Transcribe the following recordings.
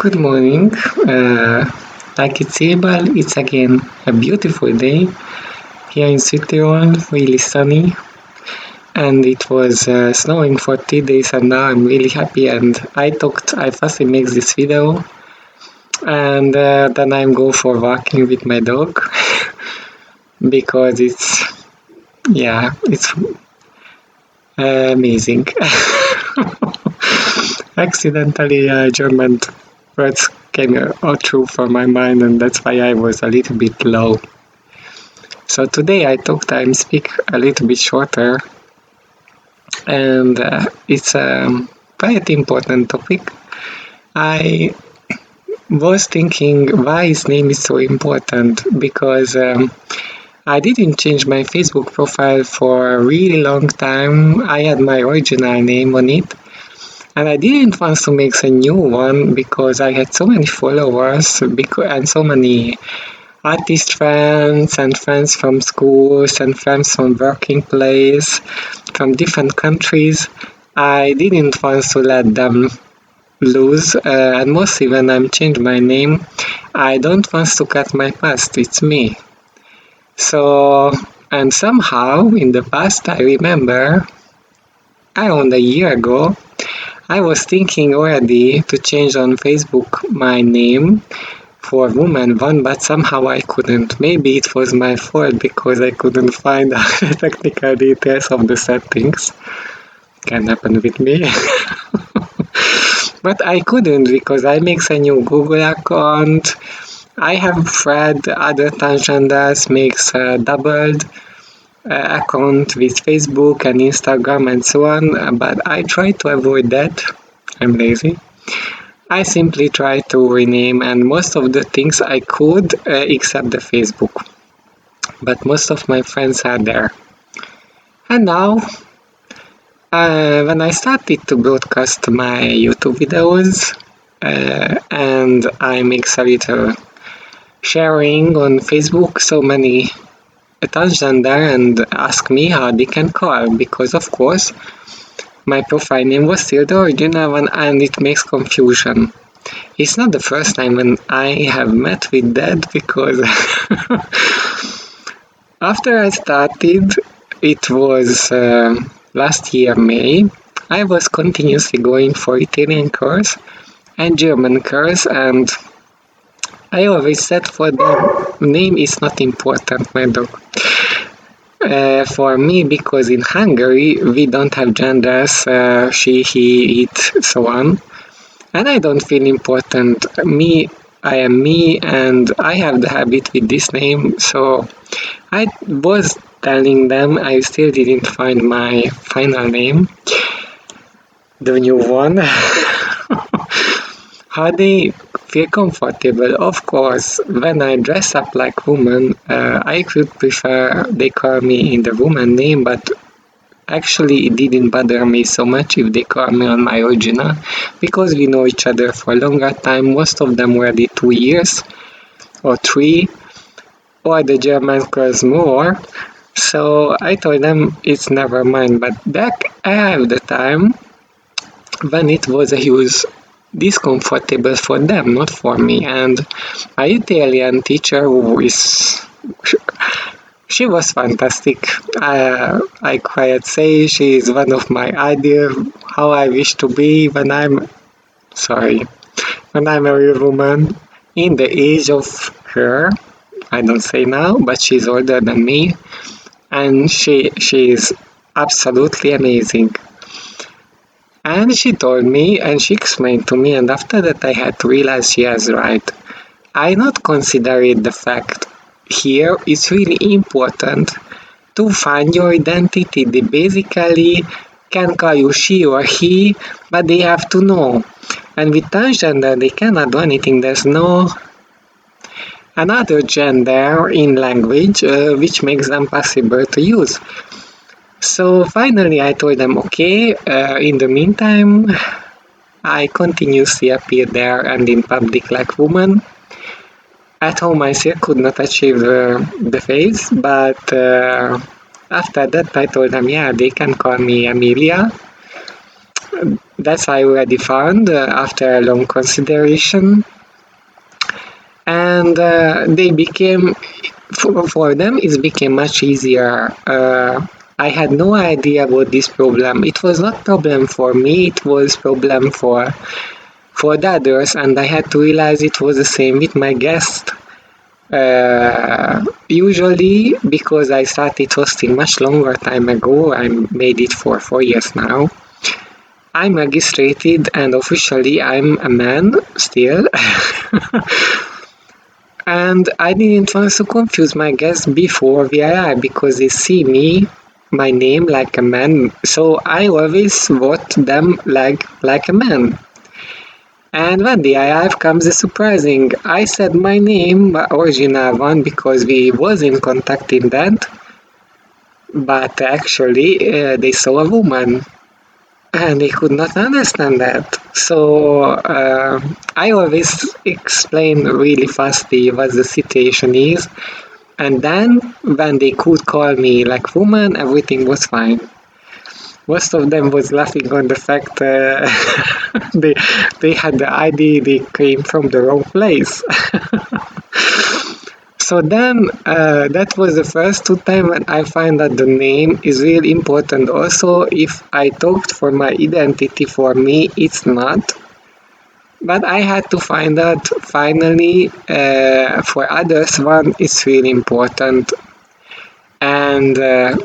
Good morning. Like it's able, it's again a beautiful day here in Südtirol, really sunny, and it was snowing for 3 days, and now I'm really happy. And I thought I firstly make this video, and then I'm go for walking with my dog because it's amazing. Accidentally, German words came out through from my mind, and that's why I was a little bit low. So today I thought I'd speak a little bit shorter, and it's a quite important topic. I was thinking why his name is so important, because I didn't change my Facebook profile for a really long time. I had my original name on it, and I didn't want to make a new one because I had so many followers and so many artist friends and friends from schools and friends from working place from different countries. I didn't want to let them lose, and mostly when I'm changing my name, I don't want to cut my past. It's me. So, and somehow in the past, I remember around a year ago, I was thinking already to change on Facebook my name for woman one, but somehow I couldn't. Maybe it was my fault because I couldn't find the technical details of the settings. Can happen with me. But I couldn't because I make a new Google account. I have read other transgenders makes a doubled account with Facebook and Instagram and so on, but I try to avoid that. I'm lazy. I simply try to rename, and most of the things I could except the Facebook, but most of my friends are there. And now when I started to broadcast my YouTube videos and I make a little sharing on Facebook, so many transgender and ask me how they can call, because of course my profile name was still the original one, and it makes confusion. It's not the first time when I have met with that, because after I started, it was last year May, I was continuously going for Italian course and German course, and I always said for them, name is not important, my dog. For me, because in Hungary we don't have genders, she, he, it, so on, and I don't feel important. I am me, and I have the habit with this name, so I was telling them I still didn't find my final name, the new one. How they feel comfortable. Of course, when I dress up like woman, I could prefer they call me in the woman name, but actually it didn't bother me so much if they call me on my original, because we know each other for a longer time. Most of them were the 2 years or 3, or the German girls more. So I told them it's never mind, but back I have the time when it was a huge discomfortable for them, not for me. And my Italian teacher, she was fantastic. I quite say she is one of my ideas how I wish to be when I'm a real woman in the age of her. I don't say now, but she's older than me, and she is absolutely amazing. And she told me, and she explained to me, and after that I had to realize she is right. I not consider it the fact here it's really important to find your identity. They basically can call you she or he, but they have to know. And with transgender, they cannot do anything. There's no another gender in language which makes them possible to use. So finally I told them, okay, in the meantime, I continuously appear there and in public like woman. At home I still could not achieve the face, but after that I told them, yeah, they can call me Amelia. That's I already found after a long consideration. And they became, for them, it became much easier. I had no idea about this problem. It was not problem for me, it was problem for the others, and I had to realize it was the same with my guest. Usually, because I started hosting much longer time ago, I made it for 4 years now. I'm registered and officially I'm a man still. And I didn't want to confuse my guests before we arrive because they see me, my name like a man. So I always vote them like a man. And when the arrive comes the surprising. I said my name, original one, because we was in contact in that, but actually they saw a woman and they could not understand that. So I always explain really fastly what the situation is, and then when they could call me like woman, everything was fine. Most of them was laughing on the fact they they had the ID they came from the wrong place. So then that was the first two time when I find that the name is really important. Also, if I talked for my identity, for me it's not. But I had to find out finally for others one is really important. And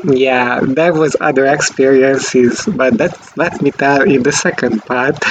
yeah, there was other experiences, but let me tell in the second part.